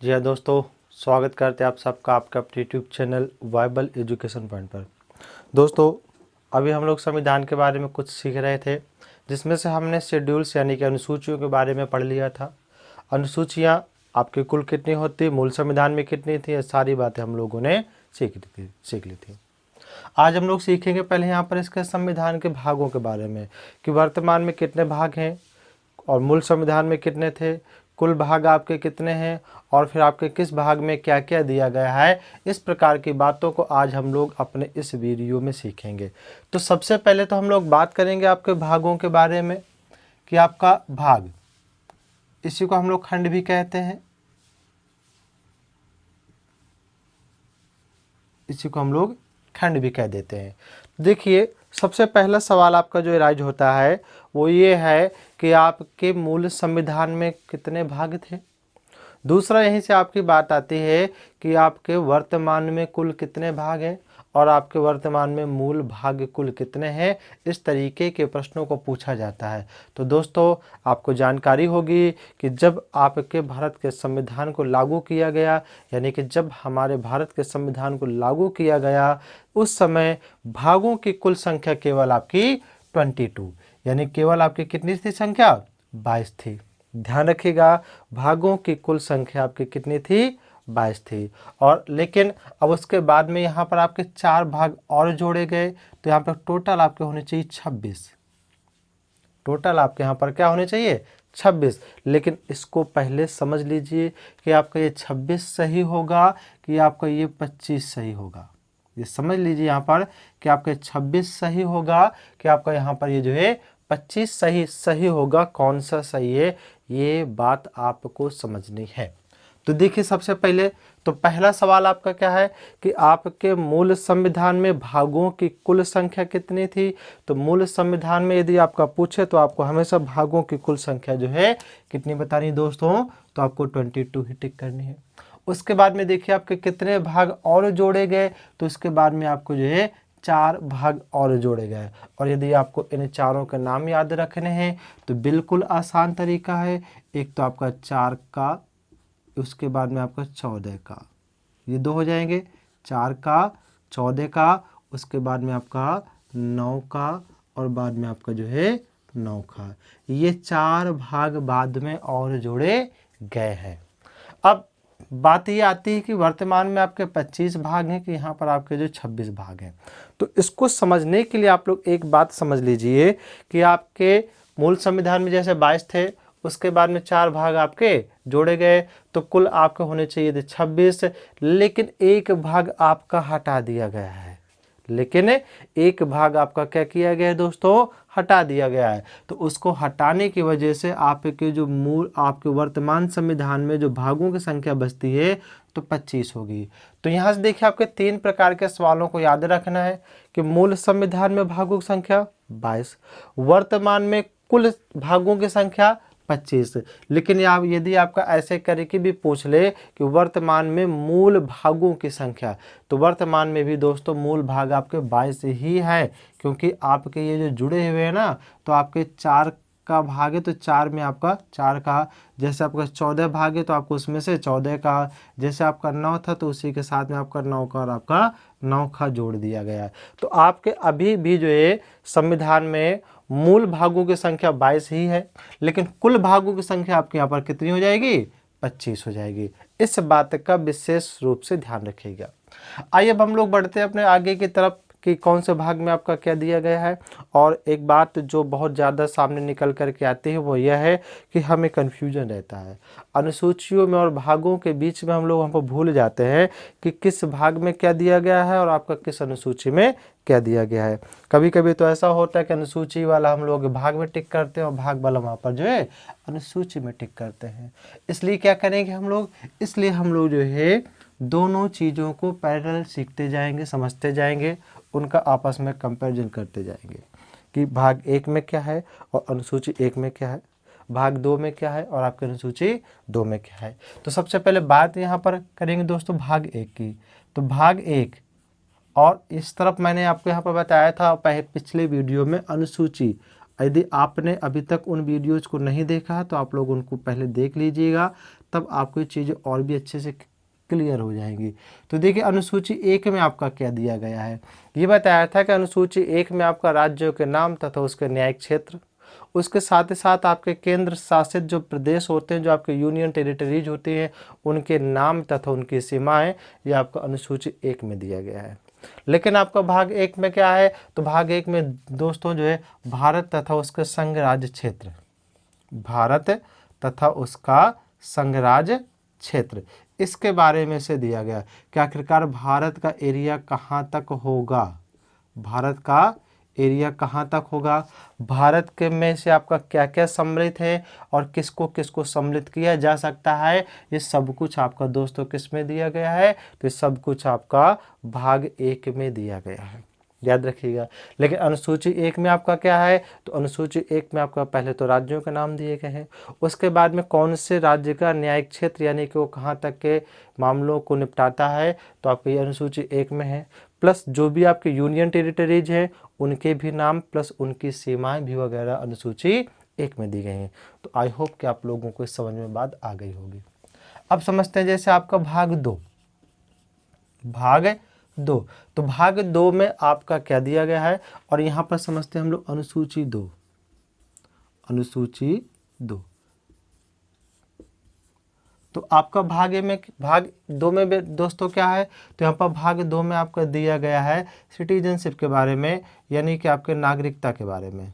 जी हाँ दोस्तों, स्वागत करते हैं आप सबका आपका अपने YouTube channel viable education point पर। दोस्तों, अभी हम लोग संविधान के बारे में कुछ सीख रहे थे, जिसमें से हमने शेड्यूल्स यानी कि अनुसूचियों के बारे में पढ़ लिया था। अनुसूचियाँ आपके कुल कितनी होती, मूल संविधान में कितनी थी, ये सारी बातें हम लोगों ने सीख ली थी। आज हम लोग सीखेंगे पहले यहाँ पर इसके संविधान के भागों के बारे में कि वर्तमान में कितने भाग हैं और मूल संविधान में कितने थे, कुल भाग आपके कितने हैं और फिर आपके किस भाग में क्या क्या दिया गया है। इस प्रकार की बातों को आज हम लोग अपने इस वीडियो में सीखेंगे। तो सबसे पहले तो हम लोग बात करेंगे आपके भागों के बारे में कि आपका भाग, इसी को हम लोग खंड भी कहते हैं, इसी को हम लोग खंड भी कह देते हैं। देखिए, सबसे पहला सवाल आपका जो राइज होता है वो ये है कि आपके मूल संविधान में कितने भाग थे। दूसरा, यहीं से आपकी बात आती है कि आपके वर्तमान में कुल कितने भाग हैं और आपके वर्तमान में मूल भाग कुल कितने हैं। इस तरीके के प्रश्नों को पूछा जाता है। तो दोस्तों, आपको जानकारी होगी कि जब आपके भारत के संविधान को लागू किया गया, यानी कि जब हमारे भारत के संविधान को लागू किया गया, उस समय भागों की कुल संख्या केवल आपकी 22, यानी केवल आपकी कितनी थी संख्या, 22 थी। ध्यान रखिएगा, भागों की कुल संख्या आपकी कितनी थी, 22 थी। और लेकिन अब उसके बाद में यहाँ पर आपके 4 भाग और जोड़े गए, तो यहाँ पर टोटल आपके होने चाहिए 26। टोटल आपके यहाँ पर क्या होने चाहिए, 26। लेकिन इसको पहले समझ लीजिए कि आपका ये 26 सही होगा कि आपका ये 25 सही होगा। ये समझ लीजिए यहाँ पर कि आपका 26 सही होगा कि आपका यहाँ पर ये जो है 25 सही होगा। कौन सा सही है, ये बात आपको समझनी है। तो देखिए, सबसे पहले तो पहला सवाल आपका क्या है कि आपके मूल संविधान में भागों की कुल संख्या कितनी थी। तो मूल संविधान में यदि आपका पूछे तो आपको हमेशा भागों की कुल संख्या जो है कितनी बतानी दोस्तों, तो आपको 22 ही टिक करनी है। उसके बाद में देखिए आपके कितने भाग और जोड़े गए, तो उसके बाद में आपको जो है 4 भाग और जोड़े गए। और यदि आपको इन चारों के नाम याद रखने हैं तो बिल्कुल आसान तरीका है। एक तो आपका 4 का, उसके बाद में आपका 14 का, ये 2 हो जाएंगे। 4 का, 14 का, उसके बाद में आपका 9 का और बाद में आपका जो है 9 का। ये 4 भाग बाद में और जोड़े गए हैं। अब बात ये आती है कि वर्तमान में आपके 25 भाग हैं कि यहाँ पर आपके जो 26 भाग हैं। तो इसको समझने के लिए आप लोग एक बात समझ लीजिए कि आपके मूल संविधान में जैसे 22 थे, उसके बाद में 4 भाग आपके जोड़े गए, तो कुल आपके होने चाहिए थे 26। लेकिन एक भाग आपका हटा दिया गया है। लेकिन एक भाग आपका क्या किया गया है दोस्तों, हटा दिया गया है। तो उसको हटाने की वजह से आपके जो मूल आपके वर्तमान संविधान में जो भागों की संख्या बचती है तो 25 होगी। तो यहाँ से देखिए, आपके 3 प्रकार के सवालों को याद रखना है कि मूल संविधान में भागों की संख्या 22, वर्तमान में कुल भागों की संख्या 25। लेकिन यदि आपका ऐसे करके भी पूछ ले कि वर्तमान में मूल भागों की संख्या, तो वर्तमान में भी दोस्तों मूल भाग आपके 22 ही है, क्योंकि आपके ये जो जुड़े हुए हैं ना, तो आपके 4 का भाग है तो 4 में आपका 4 का, जैसे आपका 14 भाग है तो आपको उसमें से 14 का, जैसे आपका 9 था तो उसी के साथ में आपका 9 का और आपका 9 का जोड़ दिया गया है। तो आपके अभी भी जो है संविधान में मूल भागों की संख्या 22 ही है, लेकिन कुल भागों की संख्या आपके यहाँ पर कितनी हो जाएगी, 25 हो जाएगी। इस बात का विशेष रूप से ध्यान रखिएगा। आइए अब हम लोग बढ़ते हैं अपने आगे की तरफ कि कौन से भाग में आपका क्या दिया गया है। और एक बात जो बहुत ज़्यादा सामने निकल कर के आती है वो यह है कि हमें कन्फ्यूजन रहता है अनुसूचियों में और भागों के बीच में। हम लोग वहाँ पर भूल जाते हैं कि किस भाग में क्या दिया गया है और आपका किस अनुसूची में क्या दिया गया है। कभी कभी तो ऐसा होता है कि अनुसूची वाला हम लोग भाग में टिक करते हैं और भाग वाला वहाँ पर जो है अनुसूची में टिक करते हैं। इसलिए क्या करेंगे हम लोग, इसलिए हम लोग जो है दोनों चीज़ों को पैरेलल सीखते जाएंगे, समझते जाएंगे, उनका आपस में कंपैरिजन करते जाएंगे कि भाग 1 में क्या है और अनुसूची 1 में क्या है, भाग 2 में क्या है और आपकी अनुसूची 2 में क्या है। तो सबसे पहले बात यहाँ पर करेंगे दोस्तों भाग 1 की। तो भाग 1, और इस तरफ मैंने आपको यहाँ पर बताया था पिछले वीडियो में अनुसूची। यदि आपने अभी तक उन वीडियोज़ को नहीं देखा है तो आप लोग उनको पहले देख लीजिएगा, तब आपको ये चीज़ें और भी अच्छे से क्लियर हो जाएंगी। तो देखिए अनुसूची 1 में आपका क्या दिया गया है, ये बताया था कि अनुसूची 1 में आपका राज्यों के नाम तथा उसके न्यायिक क्षेत्र, उसके साथ ही साथ आपके केंद्र शासित जो प्रदेश होते हैं, जो आपके यूनियन टेरिटरीज होती हैं, उनके नाम तथा उनकी सीमाएं, ये आपका अनुसूची 1 में दिया गया है। लेकिन आपका भाग 1 में क्या है, तो भाग 1 में दोस्तों जो है भारत तथा उसके संघ राज्य क्षेत्र, भारत तथा उसका संघ राज्य क्षेत्र, इसके बारे में से दिया गया कि आखिरकार भारत का एरिया कहाँ तक होगा, भारत का एरिया कहाँ तक होगा, भारत के में से आपका क्या क्या सम्मिलित है और किसको किसको सम्मिलित किया जा सकता है, ये सब कुछ आपका दोस्तों किस में दिया गया है, तो ये सब कुछ आपका भाग 1 में दिया गया है, याद रखिएगा। लेकिन अनुसूची 1 में आपका क्या है, तो अनुसूची 1 में आपका पहले तो राज्यों के नाम दिए गए हैं, उसके बाद में कौन से राज्य का न्यायिक क्षेत्र यानी कि वो कहाँ तक के मामलों को निपटाता है, तो आपका ये अनुसूची 1 में है, प्लस जो भी आपके यूनियन टेरिटरीज हैं उनके भी नाम प्लस उनकी सीमाएं भी वगैरह अनुसूची 1 में दी गई हैं। तो आई होप कि आप लोगों को इस समझ में बात आ गई होगी। अब समझते हैं जैसे आपका भाग 2, तो भाग 2 में आपका क्या दिया गया है, और यहाँ पर समझते हैं हम लोग अनुसूची 2, अनुसूची 2। तो आपका भाग 2 में भी दोस्तों क्या है, तो यहाँ पर भाग 2 में आपका दिया गया है सिटीजनशिप के बारे में, यानी कि आपके नागरिकता के बारे में,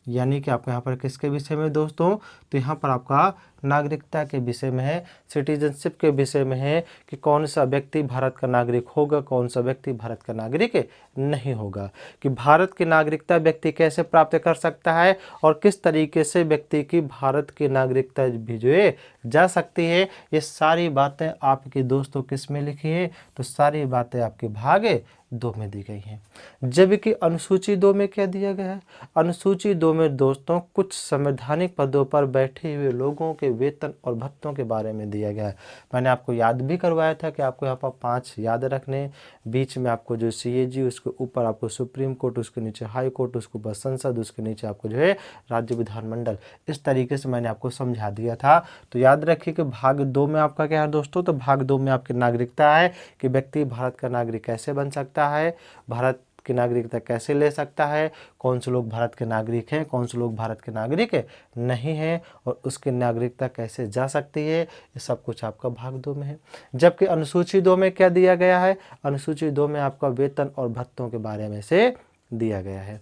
यानी कि आपका यहाँ पर किसके विषय में दोस्तों, तो यहाँ पर आपका नागरिकता के विषय में है, सिटीजनशिप के विषय में है कि कौन सा व्यक्ति भारत का नागरिक होगा, कौन सा व्यक्ति भारत का नागरिक नहीं होगा, कि भारत की नागरिकता व्यक्ति कैसे प्राप्त कर सकता है और किस तरीके से व्यक्ति की भारत की नागरिकता भी जो है जा सकती है, ये सारी बातें आपकी दोस्तों किस में लिखी है, तो सारी बातें आपके भाग 2 में दी गई हैं। जबकि अनुसूची 2 में क्या दिया गया है, अनुसूची 2 में दोस्तों कुछ संवैधानिक पदों पर बैठे हुए लोगों के वेतन और भत्तों के बारे में दिया गया है। मैंने आपको याद भी करवाया था कि आपको यहाँ पर 5 याद रखने, बीच में आपको जो CAG, उसके ऊपर आपको सुप्रीम कोर्ट, उसके नीचे हाई कोर्ट, उसके ऊपर संसद, उसके नीचे आपको जो है राज्य विधानमंडल, इस तरीके से मैंने आपको समझा दिया था। तो याद रखिए कि भाग 2 में आपका क्या है दोस्तों, तो भाग 2 में आपकी नागरिकता है कि व्यक्ति भारत का नागरिक कैसे बन सकता है, भारत की नागरिकता कैसे ले सकता है, कौन से लोग भारत के नागरिक हैं, कौन से लोग भारत के नागरिक नहीं हैं, और उसकी नागरिकता कैसे जा सकती है, ये सब कुछ आपका भाग 2 में है। जबकि अनुसूची 2 में क्या दिया गया है, अनुसूची 2 में आपका वेतन और भत्तों के बारे में से दिया गया है।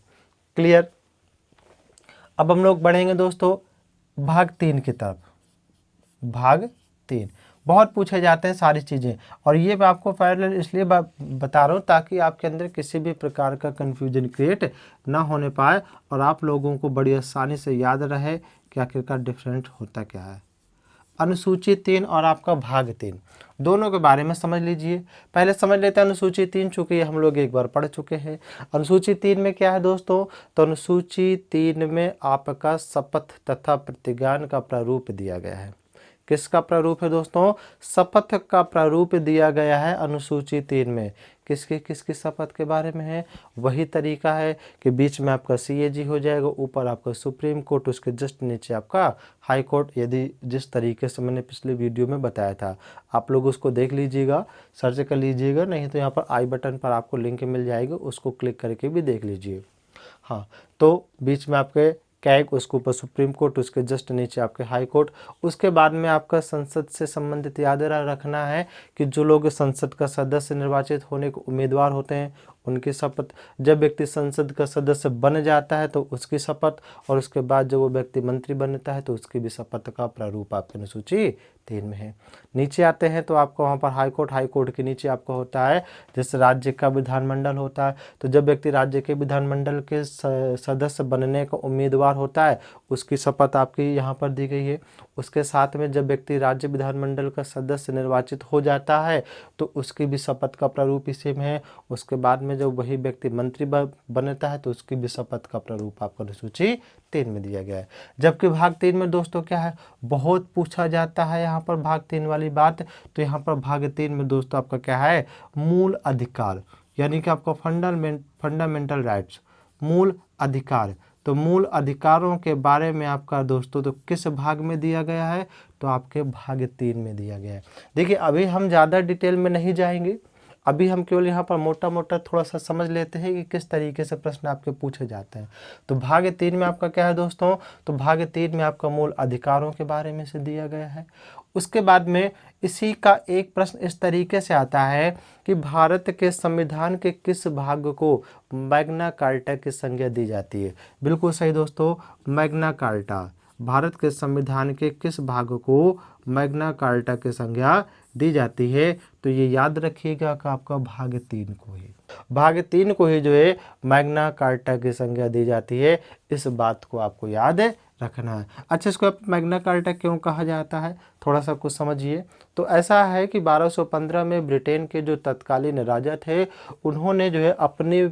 क्लियर। अब हम लोग बढ़ेंगे दोस्तों भाग 3 की तरफ। भाग 3 बहुत पूछे जाते हैं सारी चीज़ें, और ये मैं आपको पैरेलल इसलिए बता रहा हूँ ताकि आपके अंदर किसी भी प्रकार का कन्फ्यूजन क्रिएट ना होने पाए और आप लोगों को बड़ी आसानी से याद रहे कि आखिरकार डिफरेंट होता क्या है। अनुसूची 3 और आपका भाग 3 दोनों के बारे में समझ लीजिए। पहले समझ लेते हैं अनुसूची 3, चूँकि हम लोग एक बार पढ़ चुके हैं। अनुसूची 3 में क्या है दोस्तों, तो अनुसूची 3 में आपका शपथ तथा प्रतिज्ञान का प्रारूप दिया गया है। किसका प्रारूप है दोस्तों, शपथ का प्रारूप दिया गया है अनुसूची 3 में। किसकी शपथ के बारे में है, वही तरीका है कि बीच में आपका CAG हो जाएगा, ऊपर आपका सुप्रीम कोर्ट, उसके जस्ट नीचे आपका हाई कोर्ट, यदि जिस तरीके से मैंने पिछले वीडियो में बताया था आप लोग उसको देख लीजिएगा, सर्च कर लीजिएगा, नहीं तो यहाँ पर आई बटन पर आपको लिंक मिल जाएगा, उसको क्लिक करके भी देख लीजिए। हाँ, तो बीच में आपके कैग, उसके ऊपर सुप्रीम कोर्ट, उसके जस्ट नीचे आपके हाई कोर्ट। उसके बाद में आपका संसद से संबंधित याद रखना है कि जो लोग संसद का सदस्य निर्वाचित होने के उम्मीदवार होते हैं उनकी शपथ, जब व्यक्ति संसद का सदस्य बन जाता है तो उसकी शपथ, और उसके बाद जब वो व्यक्ति मंत्री बनता है तो उसकी भी शपथ का प्रारूप आपकी अनुसूची 3 में है। नीचे आते हैं तो आपको वहाँ पर हाई कोर्ट के नीचे आपका होता है जैसे राज्य का विधानमंडल होता है, तो जब व्यक्ति राज्य के विधानमंडल के सदस्य बनने का उम्मीदवार होता है उसकी शपथ आपकी यहाँ पर दी गई है। उसके साथ में जब व्यक्ति राज्य विधानमंडल का सदस्य निर्वाचित हो जाता है तो उसकी भी शपथ का प्रारूप इसी में है। उसके बाद में जब वही व्यक्ति मंत्री बनता है तो उसकी भी शपथ का प्रारूप आपको अनुसूची 3 में दिया गया है। जबकि भाग 3 में दोस्तों क्या है, बहुत पूछा जाता है यहाँ पर भाग 3 वाली बात, तो यहाँ पर भाग 3 में दोस्तों आपका क्या है, मूल अधिकार, यानी कि आपका फंडामेंटल राइट्स, मूल अधिकार। तो मूल अधिकारों के बारे में आपका दोस्तों तो किस भाग में दिया गया है, तो आपके भाग 3 में दिया गया है। देखिए अभी हम ज़्यादा डिटेल में नहीं जाएंगे, अभी हम केवल यहाँ पर मोटा मोटा थोड़ा सा समझ लेते हैं कि किस तरीके से प्रश्न आपके पूछे जाते हैं। तो भाग 3 में आपका क्या है दोस्तों, तो भाग 3 में आपका मूल अधिकारों के बारे में से दिया गया है। उसके बाद में इसी का एक प्रश्न इस तरीके से आता है कि भारत के संविधान के किस भाग को मैग्ना कार्टा की संज्ञा दी जाती है। बिल्कुल सही दोस्तों, मैग्ना कार्टा, भारत के संविधान के किस भाग को मैग्ना कार्टा की संज्ञा दी जाती है, तो ये याद रखिएगा कि आपका भाग 3 को ही, भाग 3 को ही जो है मैग्ना कार्टा की संज्ञा दी जाती है। इस बात को आपको याद रखना है। अच्छा, इसको मैग्ना कार्टा क्यों कहा जाता है, थोड़ा सा कुछ समझिए। तो ऐसा है कि 1215 में ब्रिटेन के जो तत्कालीन राजा थे, उन्होंने जो है अपनी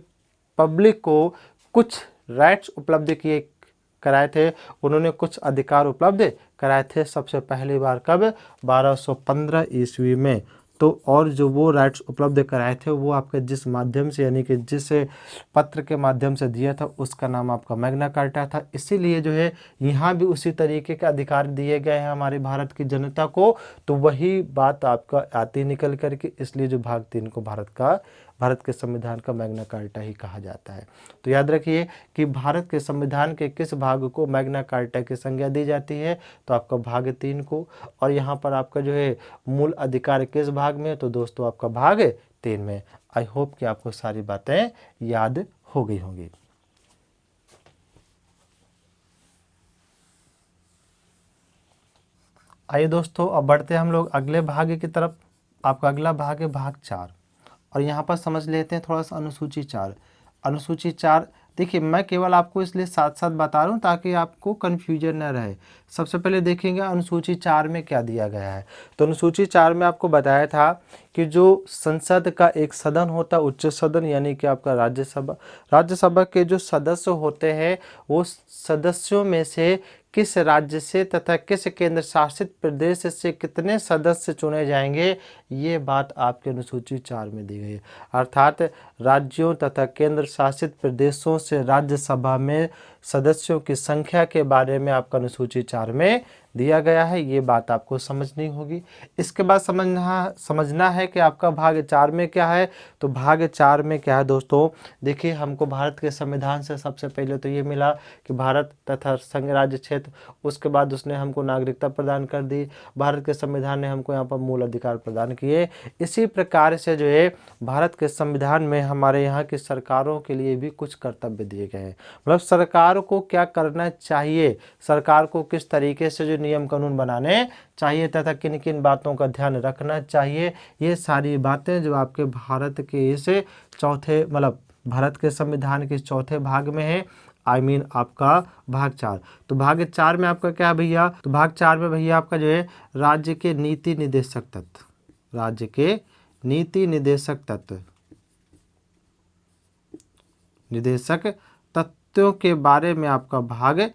पब्लिक को कुछ राइट्स उपलब्ध किए कराए थे, उन्होंने कुछ अधिकार उपलब्ध कराए थे सबसे पहली बार कब, 1215 ईस्वी में। तो और जो वो राइट्स उपलब्ध कराए थे वो आपके जिस माध्यम से, यानी कि जिस पत्र के माध्यम से दिया था, उसका नाम आपका मैग्ना कार्टा था। इसीलिए जो है यहाँ भी उसी तरीके के अधिकार दिए गए हैं हमारे भारत की जनता को। तो वही बात आपका आती निकल करके, इसलिए जो भाग 3 को भारत के संविधान का मैग्ना कार्टा ही कहा जाता है। तो याद रखिए कि भारत के संविधान के किस भाग को मैग्ना कार्टा की संज्ञा दी जाती है, तो आपका भाग 3 को। और यहाँ पर आपका जो है मूल अधिकार किस भाग में, तो दोस्तों आपका भाग 3 में। आई होप कि आपको सारी बातें याद हो गई होंगी। आइए दोस्तों, अब बढ़ते हैं हम लोग अगले भाग की तरफ। आपका अगला भाग है भाग 4, और यहाँ पर समझ लेते हैं थोड़ा सा अनुसूची 4। अनुसूची 4 देखिए, मैं केवल आपको इसलिए साथ साथ बता रहा हूँ ताकि आपको कन्फ्यूजन न रहे। सबसे पहले देखेंगे अनुसूची 4 में क्या दिया गया है। तो अनुसूची 4 में आपको बताया था कि जो संसद का एक सदन होता है, उच्च सदन, यानी कि आपका राज्यसभा के जो सदस्य होते हैं, वो सदस्यों में से किस राज्य से तथा किस केंद्र शासित प्रदेश से कितने सदस्य चुने जाएंगे, ये बात आपके अनुसूची 4 में दी गई है। अर्थात राज्यों तथा केंद्र शासित प्रदेशों से राज्यसभा में सदस्यों की संख्या के बारे में आपका अनुसूची 4 में दिया गया है। ये बात आपको समझनी होगी। इसके बाद समझना है कि आपका भाग 4 में क्या है। तो भाग 4 में क्या है दोस्तों, देखिए हमको भारत के संविधान से सबसे पहले तो ये मिला कि भारत तथा संघ राज्य क्षेत्र, उसके बाद उसने हमको नागरिकता प्रदान कर दी, भारत के संविधान ने हमको यहाँ पर मूल अधिकार प्रदान किए। इसी प्रकार से जो है भारत के संविधान में हमारे यहाँ की सरकारों के लिए भी कुछ कर्तव्य दिए गए हैं। मतलब सरकार को क्या करना चाहिए, सरकार को किस तरीके से जो नियम कानून बनाने चाहिए तथा किन किन बातों का ध्यान रखना चाहिए, ये सारी बातें जो आपके भारत के इस चौथे, मतलब भारत के संविधान के चौथे भाग में है। आपका भाग 4। तो भाग 4 में आपका क्या है भैया, तो भाग 4 में भैया आपका जो है राज्य के नीति निदेशक तत्व, राज्य के नीति निदेशक तत्वों के बारे में आपका भाग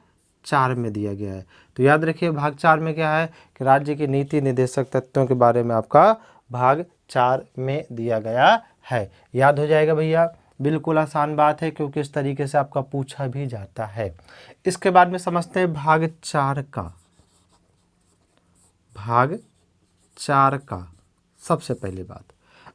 4 में दिया गया है। तो याद रखिए भाग 4 में क्या है कि राज्य के नीति निदेशक तत्वों के बारे में आपका भाग 4 में दिया गया है। याद हो जाएगा भैया, बिल्कुल आसान बात है, क्योंकि इस तरीके से आपका पूछा भी जाता है। इसके बाद में समझते हैं भाग 4 का। भाग 4 का सबसे पहली बात,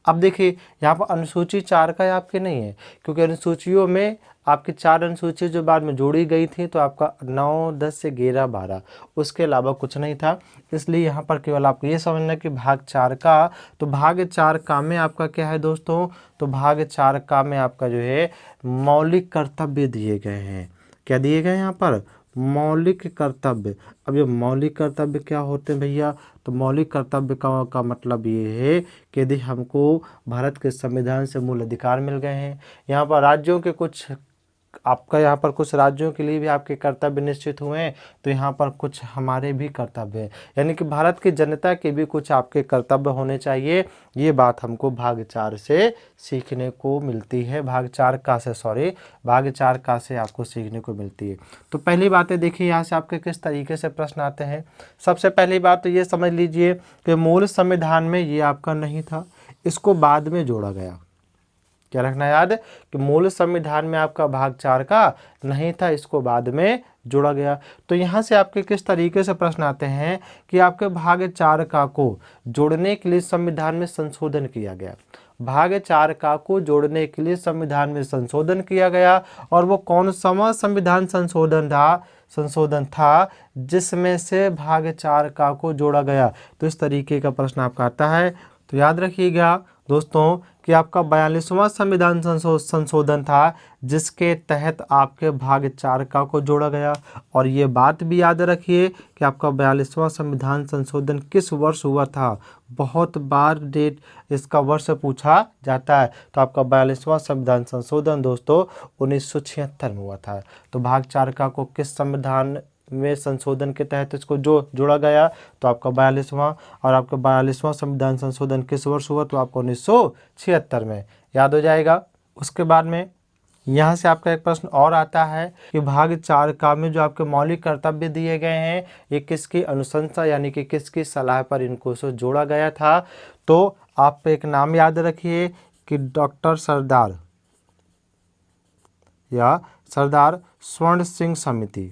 अब देखिए यहाँ पर अनुसूची 4 का आपके नहीं है, क्योंकि अनुसूचियों में आपकी 4 अनुसूची जो बाद में जोड़ी गई थी, तो आपका 9, 10 से 11, 12, उसके अलावा कुछ नहीं था। इसलिए यहाँ पर केवल आपको ये समझना कि भाग 4 का, तो भाग 4 का में आपका क्या है दोस्तों, तो भाग 4 का में आपका जो है मौलिक कर्तव्य दिए गए हैं। क्या दिए गए हैं यहाँ पर, मौलिक कर्तव्य। अब ये मौलिक कर्तव्य क्या होते हैं भैया, तो मौलिक कर्तव्य का मतलब ये है कि यदि हमको भारत के संविधान से मूल अधिकार मिल गए हैं, यहाँ पर राज्यों के कुछ, आपका यहाँ पर कुछ राज्यों के लिए भी आपके कर्तव्य निश्चित हुए हैं, तो यहाँ पर कुछ हमारे भी कर्तव्य हैं, यानी कि भारत की जनता के भी कुछ आपके कर्तव्य होने चाहिए। ये बात हमको भाग 4 से सीखने को मिलती है, भाग 4 का से आपको सीखने को मिलती है। तो पहली बातें देखिए यहाँ से आपके किस तरीके से प्रश्न आते हैं। सबसे पहली बात तो ये समझ लीजिए कि मूल संविधान में ये आपका नहीं था, इसको बाद में जोड़ा गया। क्या रखना याद, कि मूल संविधान में आपका भाग 4 का नहीं था, इसको बाद में जोड़ा गया। तो यहाँ से आपके किस तरीके से प्रश्न आते हैं कि आपके भाग 4 का को जोड़ने के लिए संविधान में संशोधन किया गया। भाग 4 का को जोड़ने के लिए संविधान में संशोधन किया गया, और वो कौन सा संविधान संशोधन था जिसमें से भाग 4 का को जोड़ा गया। तो इस तरीके का प्रश्न आपका आता है। तो याद रखिएगा दोस्तों कि आपका 42वां संविधान संशोधन था जिसके तहत आपके भाग 4 का को जोड़ा गया। और ये बात भी याद रखिए कि आपका 42वां संविधान संशोधन किस वर्ष हुआ था। बहुत बार डेट इसका वर्ष पूछा जाता है। तो आपका 42वां संविधान संशोधन दोस्तों 1976 में हुआ था। तो भाग 4 का को किस संविधान में संशोधन के तहत इसको जो जोड़ा गया, तो आपका 42वां, और आपका 42वां संविधान संशोधन किस वर्ष हुआ, तो आपको 1976 में याद हो जाएगा। उसके बाद में यहाँ से आपका एक प्रश्न और आता है कि भाग 4 का में जो आपके मौलिक कर्तव्य दिए गए हैं ये किसकी अनुशंसा यानी कि किसकी सलाह पर इनको से जोड़ा गया था। तो आप एक नाम याद रखिए कि डॉक्टर सरदार या सरदार स्वर्ण सिंह समिति,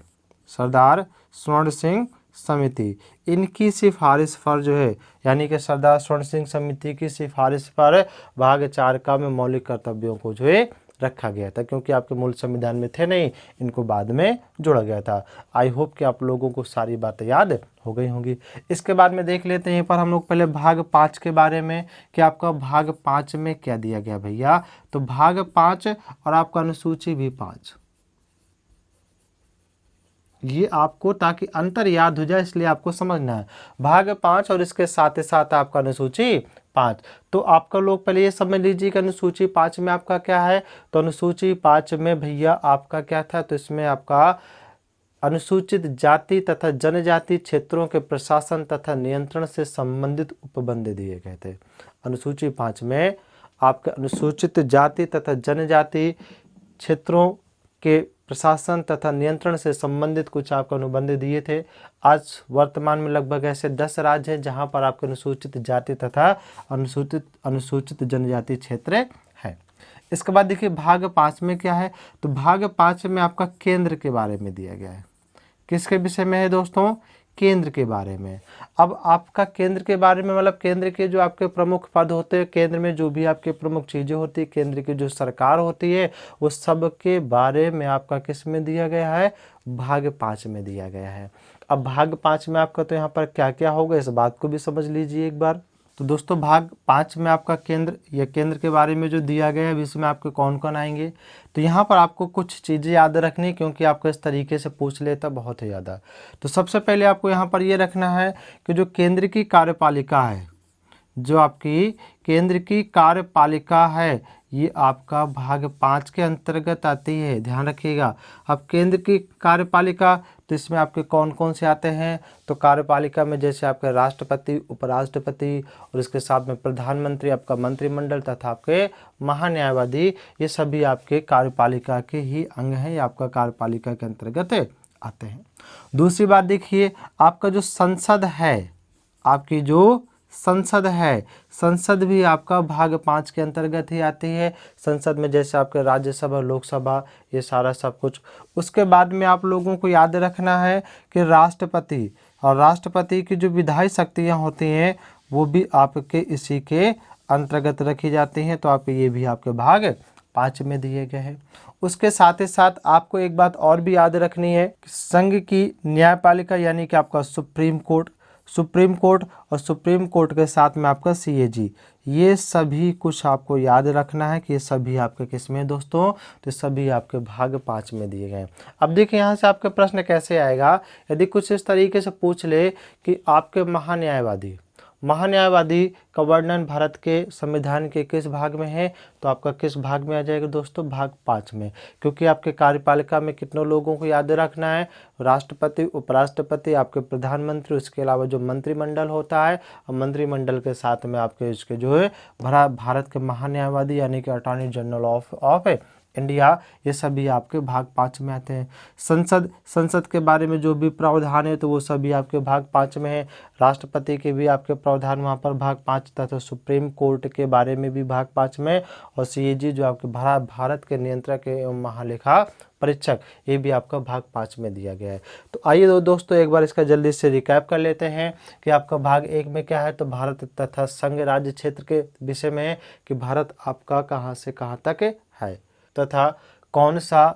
सरदार स्वर्ण सिंह समिति, इनकी सिफारिश पर जो है यानी कि सरदार स्वर्ण सिंह समिति की सिफारिश पर भाग 4 का में मौलिक कर्तव्यों को जो है रखा गया था, क्योंकि आपके मूल संविधान में थे नहीं, इनको बाद में जोड़ा गया था। आई होप कि आप लोगों को सारी बातें याद हो गई होंगी। इसके बाद में देख लेते हैं यहाँ पर हम लोग पहले भाग 5 के बारे में कि आपका भाग 5 में क्या दिया गया भैया। तो भाग 5 और आपका अनुसूची भी 5, ये आपको ताकि अंतर याद हो जाए इसलिए आपको समझना है। भाग 5 और इसके साथ ही साथ आपका अनुसूची 5। तो आपका लोग पहले ये समझ लीजिए कि अनुसूची 5 में आपका क्या है। तो अनुसूची 5 में भैया आपका क्या था, तो इसमें आपका अनुसूचित जाति तथा जनजाति क्षेत्रों के प्रशासन तथा नियंत्रण से संबंधित उपबंध दिए गए थे। अनुसूची 5 में आपके अनुसूचित जाति तथा जनजाति क्षेत्रों के प्रशासन तथा नियंत्रण से संबंधित कुछ आपको अनुबंध दिए थे। आज वर्तमान में लगभग ऐसे 10 राज्य हैं जहां पर आपके अनुसूचित जाति तथा अनुसूचित जनजाति क्षेत्र है। इसके बाद देखिए भाग 5 में क्या है। तो भाग 5 में आपका केंद्र के बारे में दिया गया है। किसके विषय में है दोस्तों, केंद्र के बारे में। अब आपका केंद्र के बारे में मतलब केंद्र के जो आपके प्रमुख पद होते हैं, केंद्र में जो भी आपके प्रमुख चीज़ें होती है, केंद्र की जो सरकार होती है, वो सब के बारे में आपका किस में दिया गया है, भाग 5 में दिया गया है। अब भाग 5 में आपका तो यहाँ पर क्या क्या होगा इस बात को भी समझ लीजिए एक बार। तो दोस्तों भाग 5 में आपका केंद्र या केंद्र के बारे में जो दिया गया है इसमें आपके कौन कौन आएंगे। तो यहाँ पर आपको कुछ चीज़ें याद रखनी क्योंकि आपको इस तरीके से पूछ लेता बहुत ही ज़्यादा। तो सबसे पहले आपको यहाँ पर ये रखना है कि जो केंद्र की कार्यपालिका है, जो आपकी केंद्र की कार्यपालिका है ये आपका भाग 5 के अंतर्गत आती है, ध्यान रखिएगा। अब केंद्र की कार्यपालिका तो इसमें आपके कौन कौन से आते हैं। तो कार्यपालिका में जैसे आपके राष्ट्रपति, उपराष्ट्रपति और इसके साथ में प्रधानमंत्री, आपका मंत्रिमंडल तथा आपके महान्यायवादी, ये सभी आपके कार्यपालिका के ही अंग हैं, आपका कार्यपालिका के अंतर्गत आते हैं। दूसरी बात देखिए आपका जो संसद है, आपकी जो संसद है, संसद भी आपका भाग 5 के अंतर्गत ही आती है। संसद में जैसे आपके राज्यसभा, लोकसभा, ये सारा सब कुछ। उसके बाद में आप लोगों को याद रखना है कि राष्ट्रपति और राष्ट्रपति की जो विधायी शक्तियाँ होती हैं वो भी आपके इसी के अंतर्गत रखी जाती हैं। तो आप ये भी आपके भाग 5 में दिए गए हैं। उसके साथ ही साथ आपको एक बात और भी याद रखनी है, संघ की न्यायपालिका यानी कि आपका सुप्रीम कोर्ट और सुप्रीम कोर्ट के साथ में आपका CAG, ये सभी कुछ आपको याद रखना है कि ये सभी आपके किस में दोस्तों, तो सभी आपके भाग 5 में दिए गए। अब देखिए यहाँ से आपके प्रश्न कैसे आएगा। यदि कुछ इस तरीके से पूछ ले कि आपके महान्यायवादी का वर्णन भारत के संविधान के किस भाग में है, तो आपका किस भाग में आ जाएगा दोस्तों, भाग 5 में। क्योंकि आपके कार्यपालिका में कितनों लोगों को याद रखना है, राष्ट्रपति, उपराष्ट्रपति, आपके प्रधानमंत्री, उसके अलावा जो मंत्रिमंडल होता है, और मंत्रिमंडल के साथ में आपके इसके जो है भारत के महान्यायवादी यानी कि अटॉर्नी जनरल ऑफ इंडिया, ये सभी आपके भाग 5 में आते हैं। संसद के बारे में जो भी प्रावधान है तो वो सभी आपके भाग 5 में है। राष्ट्रपति के भी आपके प्रावधान वहाँ पर भाग 5 तथा सुप्रीम कोर्ट के बारे में भी भाग 5 में, और सीएजी जो आपके भारत के नियंत्रक एवं महालेखा परीक्षक, ये भी आपका भाग 5 में दिया गया है। तो आइए दोस्तों एक बार इसका जल्दी से रिकैप कर लेते हैं कि आपका भाग 1 में क्या है, तो भारत तथा संघ राज्य क्षेत्र के विषय में है कि भारत आपका कहाँ से कहाँ तक है तथा कौन सा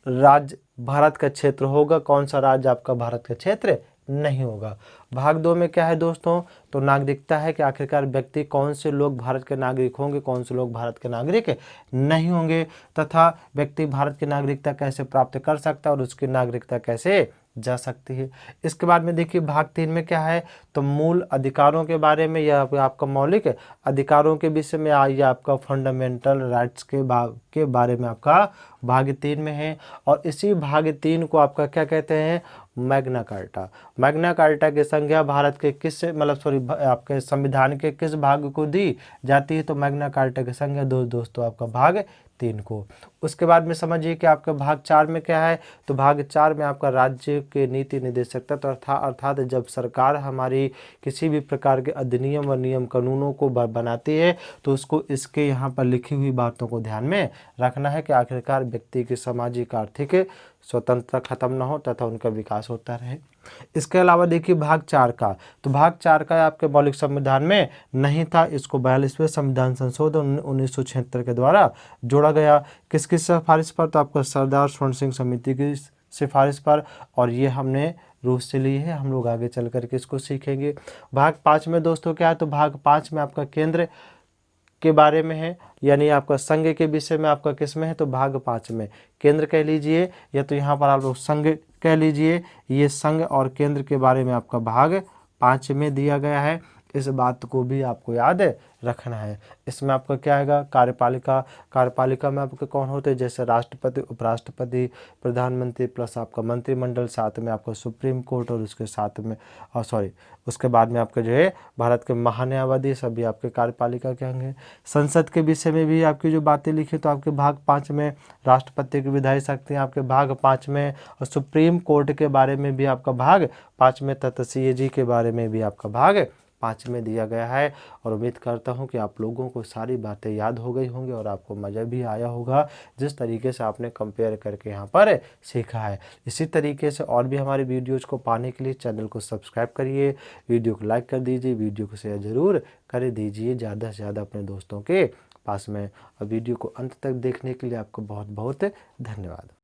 राज्य भारत का क्षेत्र होगा, कौन सा राज्य आपका भारत का क्षेत्र नहीं होगा। भाग 2 में क्या है दोस्तों, तो नागरिकता है कि आखिरकार व्यक्ति कौन से लोग भारत के नागरिक होंगे, कौन से लोग भारत के नागरिक नहीं होंगे, तथा व्यक्ति भारत की नागरिकता कैसे प्राप्त कर सकता है और उसकी नागरिकता कैसे जा सकती है। इसके बाद में देखिए भाग 3 में क्या है, तो मूल अधिकारों के बारे में या आपका मौलिक अधिकारों के विषय में, या आपका फंडामेंटल राइट्स के बारे में आपका भाग 3 में है। और इसी भाग 3 को आपका क्या कहते हैं, मैग्ना कार्टा। मैग्ना कार्टा की संज्ञा भारत के किस आपके संविधान के किस भाग को दी जाती है, तो मैग्ना कार्टा की संज्ञा दोस्तों आपका भाग 3 को। उसके बाद में समझिए कि आपका भाग 4 में क्या है, तो भाग 4 में आपका राज्य के नीति निर्देशक तत्व अर्थात जब सरकार हमारी किसी भी प्रकार के अधिनियम व नियम कानूनों को बनाती है तो उसको इसके यहाँ पर लिखी हुई बातों को ध्यान में रखना है कि आखिरकार व्यक्ति की सामाजिक आर्थिक स्वतंत्रता खत्म न हो तथा उनका विकास होता रहे। इसके अलावा देखिए भाग 4 का, तो भाग 4 का आपके मौलिक संविधान में नहीं था, इसको 42वें संविधान संशोधन 1976 के द्वारा जोड़ा गया। किसकी सिफारिश पर, तो आपका सरदार स्वर्ण सिंह समिति की सिफारिश पर, और ये हमने रूस से ली है, हम लोग आगे चल करके इसको सीखेंगे। भाग 5 में दोस्तों क्या है, तो भाग 5 में आपका केंद्र के बारे में है, यानी आपका संघ के विषय में आपका किस में है, तो भाग 5 में केंद्र कह लीजिए, या तो यहाँ पर आप लोग संघ कह लीजिए। ये संघ और केंद्र के बारे में आपका भाग 5 में दिया गया है। इस बात को भी आपको याद रखना है। इसमें आपका क्या आएगा, कार्यपालिका में आपके कौन होते हैं, जैसे राष्ट्रपति, उपराष्ट्रपति, प्रधानमंत्री प्लस आपका मंत्रिमंडल, साथ में आपका सुप्रीम कोर्ट, और उसके साथ में उसके बाद में आपके जो है भारत के महान्यायवादी, सभी आपके कार्यपालिका के अंग हैं। संसद के विषय में भी आपकी जो बातें लिखी तो आपके भाग 5 में, राष्ट्रपति की विधायी शक्तियाँ आपके भाग 5 में, और सुप्रीम कोर्ट के बारे में भी आपका भाग 5 में, तथा सीएजी के बारे में भी आपका भाग 5 में दिया गया है। और उम्मीद करता हूं कि आप लोगों को सारी बातें याद हो गई होंगी और आपको मज़ा भी आया होगा जिस तरीके से आपने कंपेयर करके यहाँ पर सीखा है। इसी तरीके से और भी हमारे वीडियोज़ को पाने के लिए चैनल को सब्सक्राइब करिए, वीडियो को लाइक कर दीजिए, वीडियो को शेयर ज़रूर कर दीजिए ज़्यादा से ज़्यादा अपने दोस्तों के पास में। और वीडियो को अंत तक देखने के लिए आपको बहुत बहुत धन्यवाद।